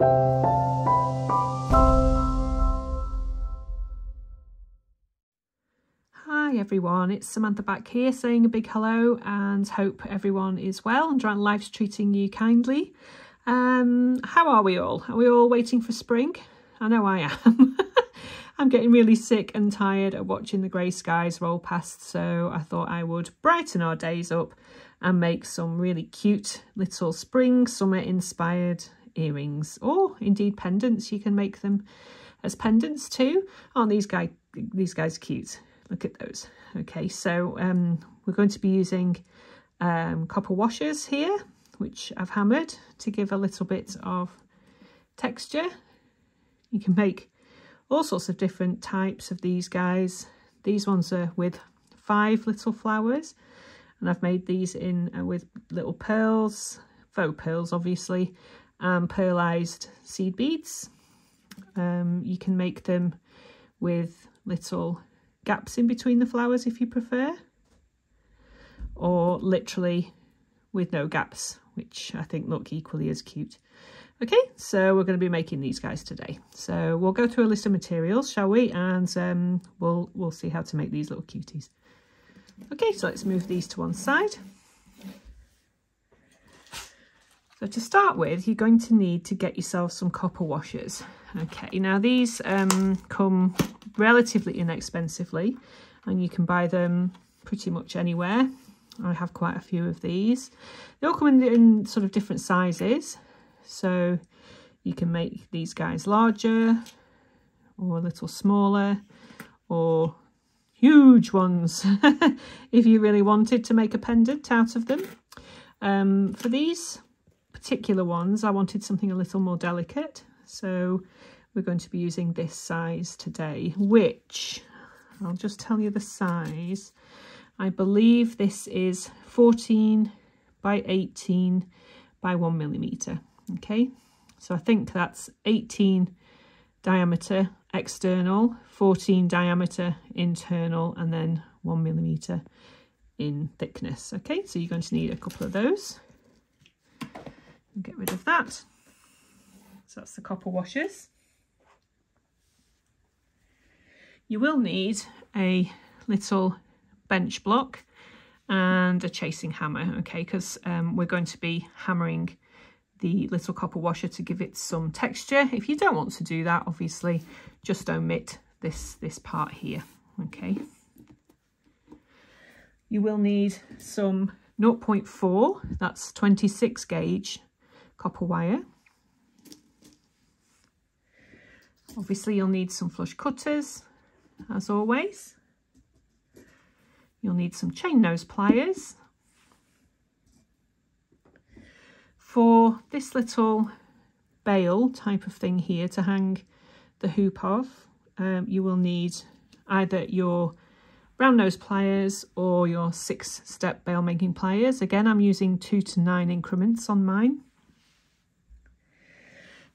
Hi everyone, it's Samantha back here saying a big hello and hope everyone is well and life's treating you kindly. How are we all? Are we all waiting for spring? I know I am. I'm getting really sick and tired of watching the grey skies roll past, so I thought I would brighten our days up and make some really cute little spring summer inspired earrings, or indeed pendants. You can make them as pendants too. Aren't these guys cute? Look at those. Okay, so we're going to be using copper washers here, which I've hammered to give a little bit of texture. You can make all sorts of different types of these guys. These ones are with 5 little flowers, and I've made these in with little pearls, faux pearls obviously, and pearlized seed beads. You can make them with little gaps in between the flowers if you prefer, or literally with no gaps, which I think look equally as cute. Okay, so we're going to be making these guys today. So we'll go through a list of materials, shall we? And we'll see how to make these little cuties. Okay, so let's move these to one side. So to start with, you're going to need to get yourself some copper washers. Okay, now these come relatively inexpensively, and you can buy them pretty much anywhere. I have quite a few of these. They all come in sort of different sizes, so you can make these guys larger or a little smaller or huge ones if you really wanted to make a pendant out of them. For these particular ones I wanted something a little more delicate, so we're going to be using this size today, which I'll just tell you the size. I believe this is 14 by 18 by 1mm. Okay, so I think that's 18 diameter external, 14 diameter internal, and then 1mm in thickness. Okay, so you're going to need a couple of those. Get rid of that. So that's the copper washers. You will need a little bench block and a chasing hammer, okay, because we're going to be hammering the little copper washer to give it some texture. If you don't want to do that, obviously just omit this part here. Okay, you will need some 0.4, that's 26 gauge copper wire. Obviously you'll need some flush cutters, as always. You'll need some chain nose pliers. For this little bail type of thing here to hang the hoop off, you will need either your round nose pliers or your 6-step bail making pliers. Again, I'm using 2 to 9 increments on mine.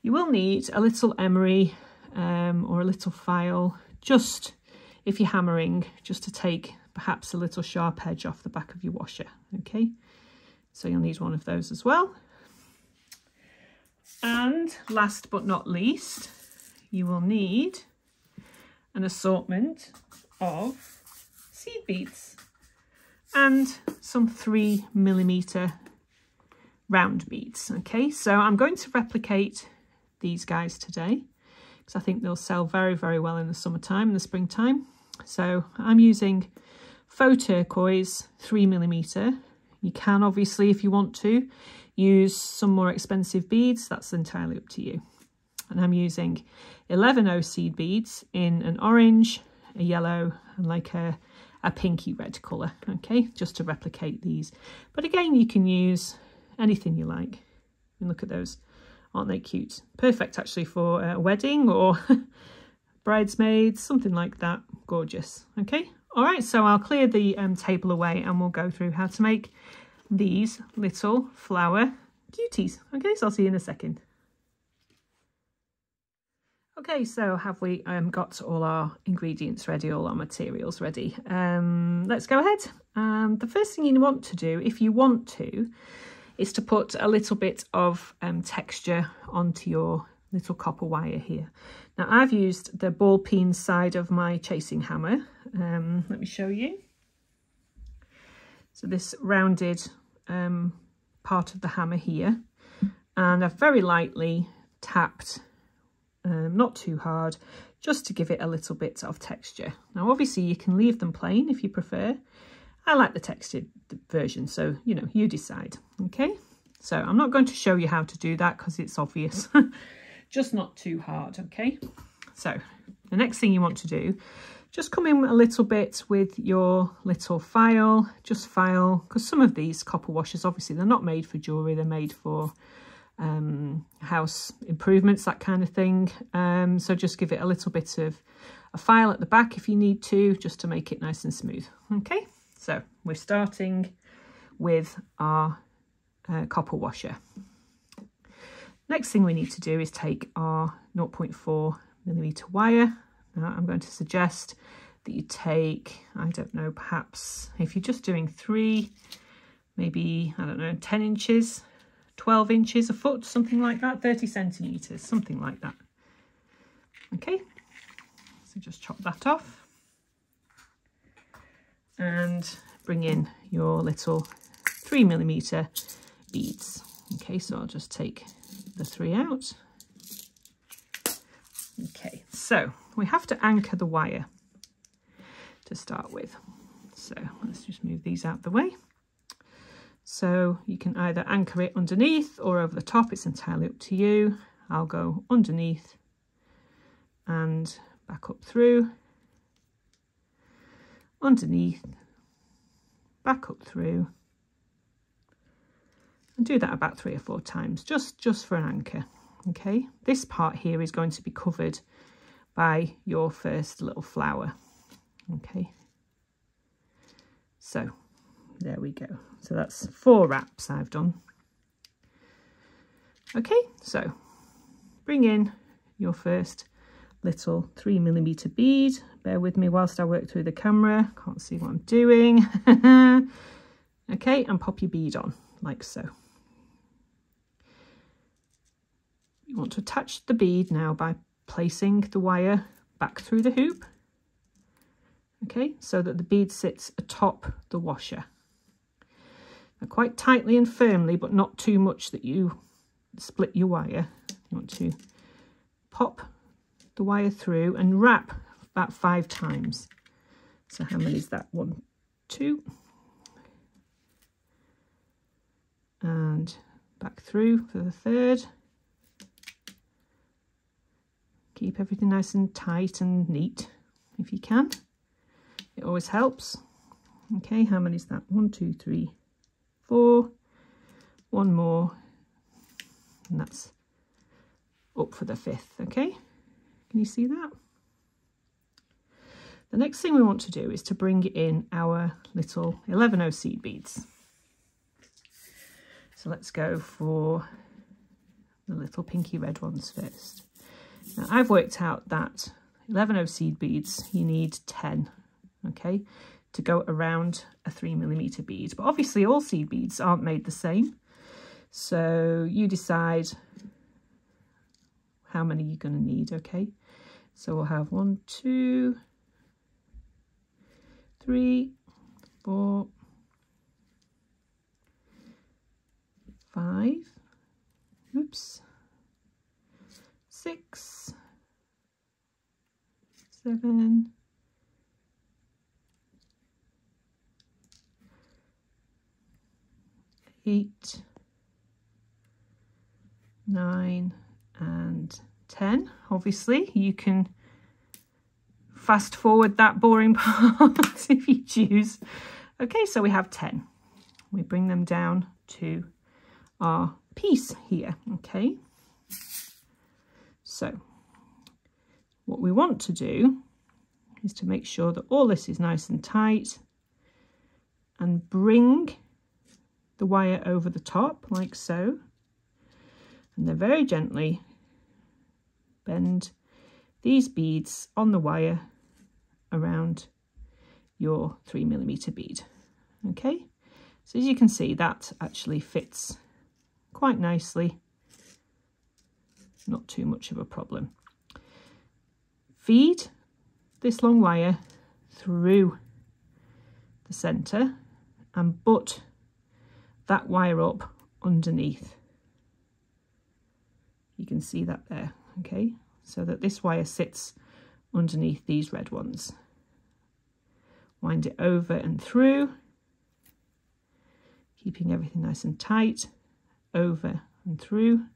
You will need a little emery or a little file, just if you're hammering, just to take perhaps a little sharp edge off the back of your washer. Okay, so you'll need one of those as well. And last but not least, you will need an assortment of seed beads and some 3mm round beads. Okay, so I'm going to replicate these guys today because I think they'll sell very, very well in the summertime, in the springtime. So I'm using faux turquoise 3mm. You can obviously, if you want to, use some more expensive beads. That's entirely up to you. And I'm using 11O seed beads in an orange, a yellow, and like a pinky red colour. Okay, just to replicate these. But again, you can use anything you like. And look at those. Aren't they cute? Perfect actually for a wedding or bridesmaids, something like that. Gorgeous. Okay, all right, so I'll clear the table away and we'll go through how to make these little flower cuties. Okay, so I'll see you in a second. Okay, so have we got all our ingredients ready, all our materials ready? Let's go ahead. The first thing you want to do, if you want to, is to put a little bit of texture onto your little copper wire here. Now I've used the ball peen side of my chasing hammer. Let me show you. So this rounded part of the hammer here, and I've very lightly tapped, not too hard, just to give it a little bit of texture. Now obviously you can leave them plain if you prefer. I like the textured version, so you know, you decide. Okay, so I'm not going to show you how to do that because it's obvious. Just not too hard. Okay, so the next thing you want to do, just come in a little bit with your little file, just file, because some of these copper washers, obviously they're not made for jewellery, they're made for house improvements, that kind of thing. So just give it a little bit of a file at the back if you need to, just to make it nice and smooth. Okay, so we're starting with our copper washer. Next thing we need to do is take our 0.4mm wire. Now I'm going to suggest that you take, I don't know, perhaps if you're just doing 3, maybe, I don't know, 10 inches, 12 inches, a foot, something like that, 30 centimetres, something like that. Okay, so just chop that off and bring in your little 3mm beads. Okay, so I'll just take the 3 out. Okay, so we have to anchor the wire to start with. So let's just move these out the way. So you can either anchor it underneath or over the top, it's entirely up to you. I'll go underneath and back up through, underneath, back up through, and do that about 3 or 4 times, just for an anchor. Okay, this part here is going to be covered by your first little flower. Okay, so there we go. So that's 4 wraps I've done. Okay, so bring in your first little 3mm bead. Bear with me whilst I work through the camera. Can't see what I'm doing. Okay, and pop your bead on like so. You want to attach the bead now by placing the wire back through the hoop. Okay, so that the bead sits atop the washer. Now, quite tightly and firmly, but not too much that you split your wire. You want to pop the wire through and wrap about 5 times. So how many is that? 1, 2. And back through for the 3rd. Keep everything nice and tight and neat if you can. It always helps. Okay, how many is that? 1, 2, 3, 4. 1 more. And that's up for the 5th. Okay, can you see that? The next thing we want to do is to bring in our little 11/0 seed beads. So let's go for the little pinky red ones first. Now I've worked out that 11/0 seed beads, you need 10, okay, to go around a 3mm bead. But obviously all seed beads aren't made the same. So you decide how many you're going to need, okay? So we'll have 1, 2, 3, 4, 5, oops, 6, 7, 8, 9, and 10. Obviously you can fast forward that boring part if you choose. Okay, so we have 10. We bring them down to our piece here. Okay, so what we want to do is to make sure that all this is nice and tight and bring the wire over the top like so, and then very gently bend these beads on the wire around your 3mm bead. Okay, so as you can see, that actually fits quite nicely not too much of a problem. Feed this long wire through the centre and butt that wire up underneath. You can see that there, okay? So that this wire sits underneath these red ones. Wind it over and through, keeping everything nice and tight, over and through.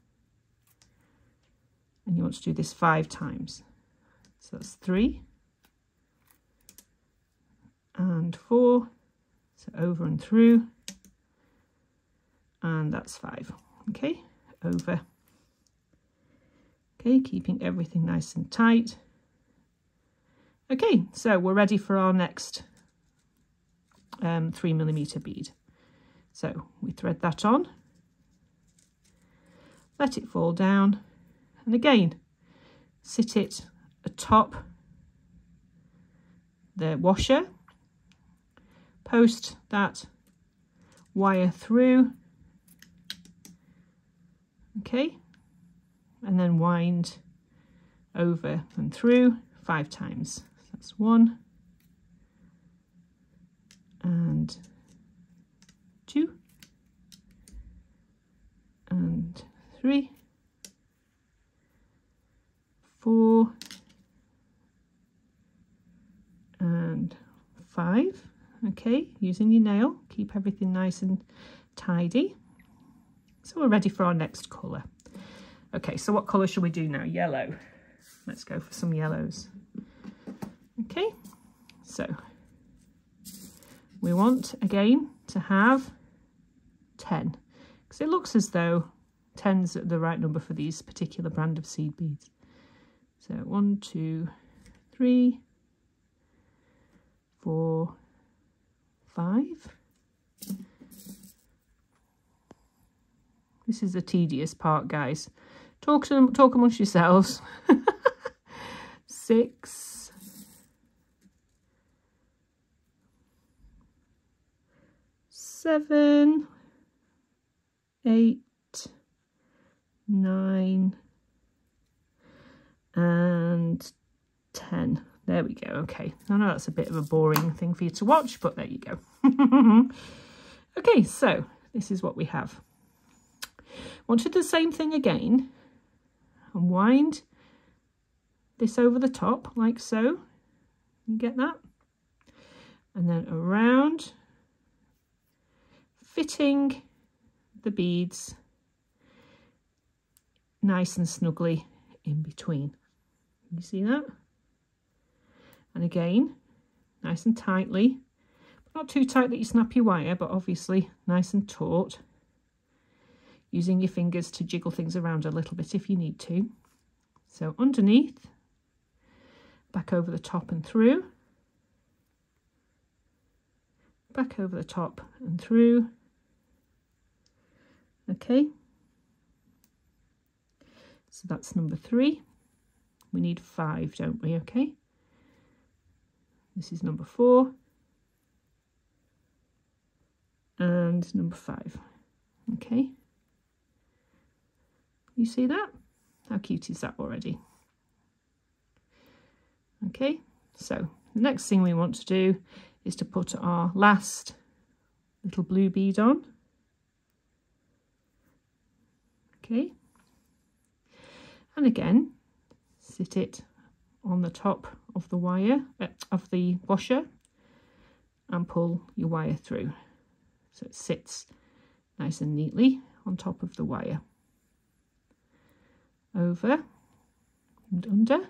And you want to do this 5 times. So that's 3 and 4, so over and through, and that's 5, okay, over. Okay, keeping everything nice and tight. Okay, so we're ready for our next 3mm bead. So we thread that on, let it fall down, and again, sit it atop the washer, post that wire through, okay, and then wind over and through 5 times. So that's 1 and 2 and 3, 4 and 5. Okay, using your nail, keep everything nice and tidy. So we're ready for our next colour. Okay, so what colour should we do now? Yellow. Let's go for some yellows. Okay, so we want again to have 10, because it looks as though 10's the right number for these particular brand of seed beads. So 1, 2, 3, 4, 5. This is the tedious part, guys. Talk amongst yourselves. 6, 7, 8, 9, and 10. There we go. Okay, I know that's a bit of a boring thing for you to watch, but there you go. Okay, so this is what we have. Want to do the same thing again and wind this over the top like so. You get that? And then around, fitting the beads nice and snugly in between. You see that? And again, nice and tightly, not too tight that you snap your wire, but obviously nice and taut, using your fingers to jiggle things around a little bit if you need to. So underneath, back over the top and through, back over the top and through. Okay, so that's number 3. We need 5, don't we? Okay, this is number 4 and number 5. Okay, you see that? How cute is that already? Okay, so the next thing we want to do is to put our last little blue bead on. Okay, and again, sit it on the top of the wire, of the washer, and pull your wire through. So it sits nice and neatly on top of the wire. Over and under.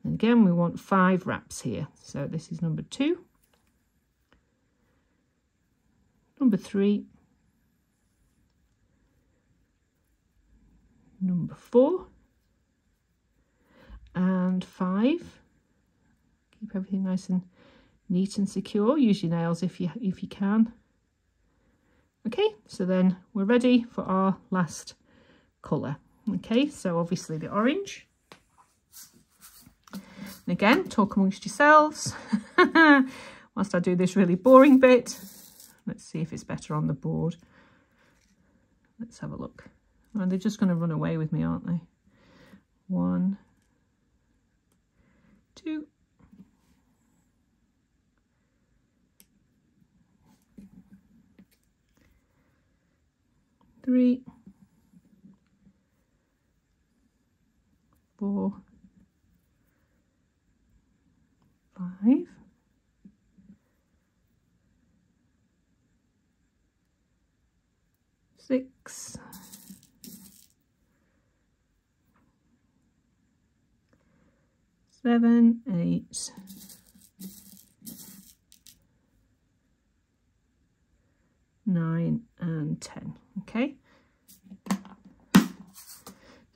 And again, we want 5 wraps here. So this is number 2, number 3, number 4, and 5. Keep everything nice and neat and secure. Use your nails if you can. Okay, so then we're ready for our last colour. Okay, so obviously the orange. And again, talk amongst yourselves whilst I do this really boring bit. Let's see if it's better on the board. Let's have a look. And they're just going to run away with me, aren't they? 1, 2, 3, 4, 5, 6, 7, 8, 9 and 10. Okay,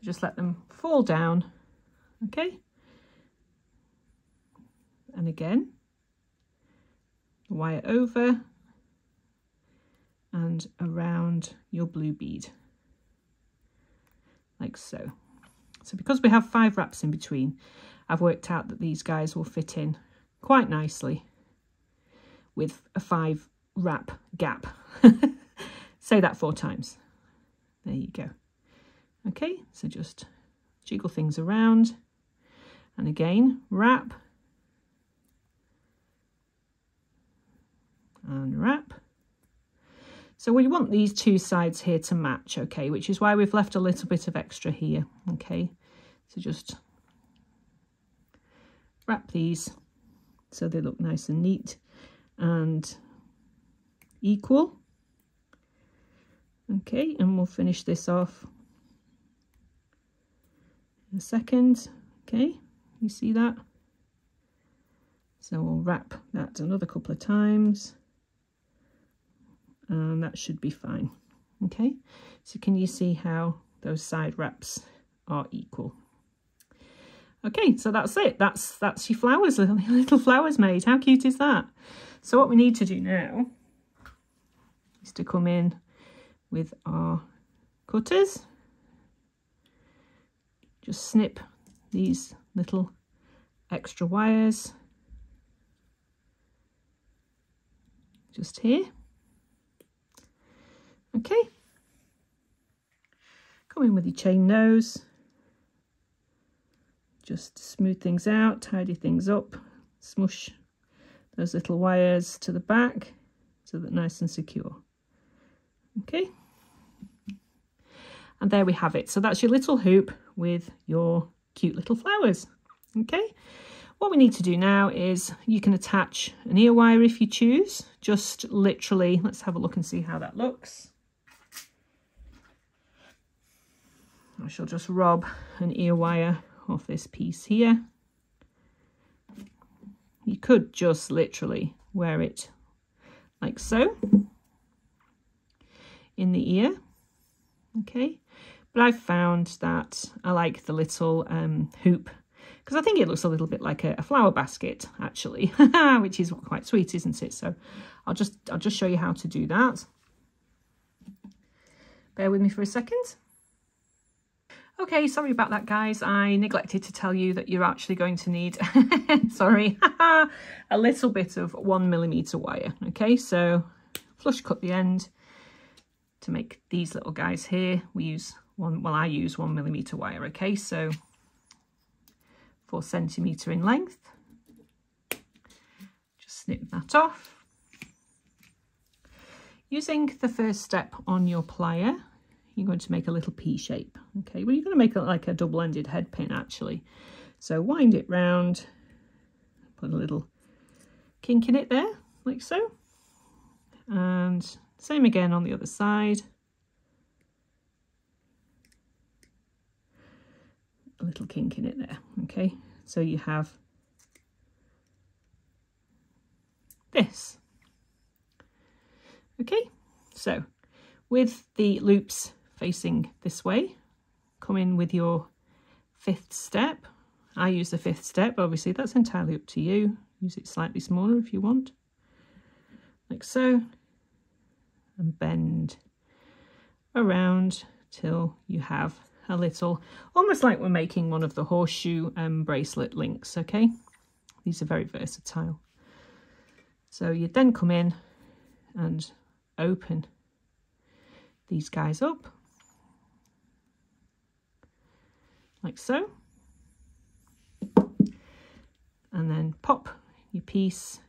just let them fall down. Okay, and again wire over and around your blue bead like so. So because we have 5 wraps in between, I've worked out that these guys will fit in quite nicely with a 5 wrap gap. Say that 4 times. There you go. Okay, so just jiggle things around and again wrap and wrap. So we want these 2 sides here to match, okay, which is why we've left a little bit of extra here. Okay, so just wrap these so they look nice and neat and equal. Okay, and we'll finish this off in a second. Okay, you see that? So we'll wrap that another couple of times and that should be fine. Okay, so can you see how those side wraps are equal? Okay, so that's it. That's your flowers, little flowers made. How cute is that? So what we need to do now is to come in with our cutters. Just snip these little extra wires just here. Okay, come in with your chain nose, just smooth things out, tidy things up, smush those little wires to the back so that nice and secure. Okay, and there we have it. So that's your little hoop with your cute little flowers. Okay, what we need to do now is you can attach an ear wire if you choose. Just literally, let's have a look and see how that looks. I shall just rob an ear wire off this piece here. You could just literally wear it like so in the ear. Okay, but I've found that I like the little hoop because I think it looks a little bit like a flower basket actually, which is quite sweet, isn't it? So I'll just show you how to do that. Bear with me for a second. Okay, sorry about that, guys. I neglected to tell you that you're actually going to need, sorry, a little bit of 1mm wire. Okay, so flush cut the end to make these little guys here. We use I use 1mm wire. Okay, so 4 centimetre in length. Just snip that off. Using the first step on your plier, you're going to make a little P shape. Okay, well, you're going to make it like a double-ended head pin actually. So wind it round, put a little kink in it there, like so. And same again on the other side. A little kink in it there, okay? So you have this. Okay, so with the loops facing this way, come in with your 5th step. I use the 5th step, obviously that's entirely up to you. Use it slightly smaller if you want, like so, and bend around till you have a little, almost like we're making one of the horseshoe bracelet links. Okay, these are very versatile. So you then come in and open these guys up like so. And then pop your piece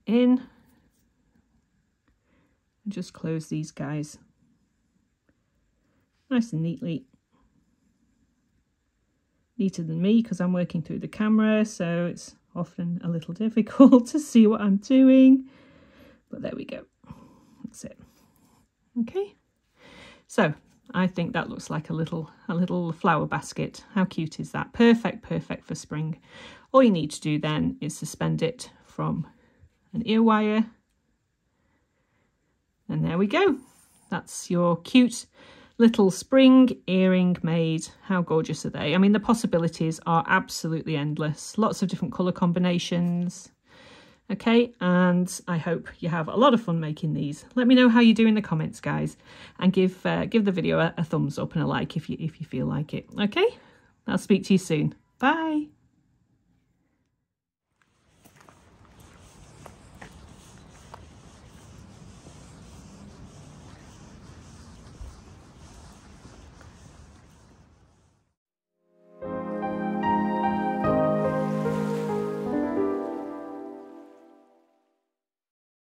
in and just close these guys nice and neatly. Neater than me because I'm working through the camera, so it's often a little difficult to see what I'm doing, but there we go. That's it. Okay, so I think that looks like a little flower basket. How cute is that? Perfect for spring. All you need to do then is suspend it from an ear wire, and there we go. That's your cute little spring earring made. How gorgeous are they? I mean, the possibilities are absolutely endless. Lots of different colour combinations. Okay, and I hope you have a lot of fun making these. Let me know how you do in the comments, guys, and give the video a thumbs up and a like if you feel like it. Okay, I'll speak to you soon. Bye.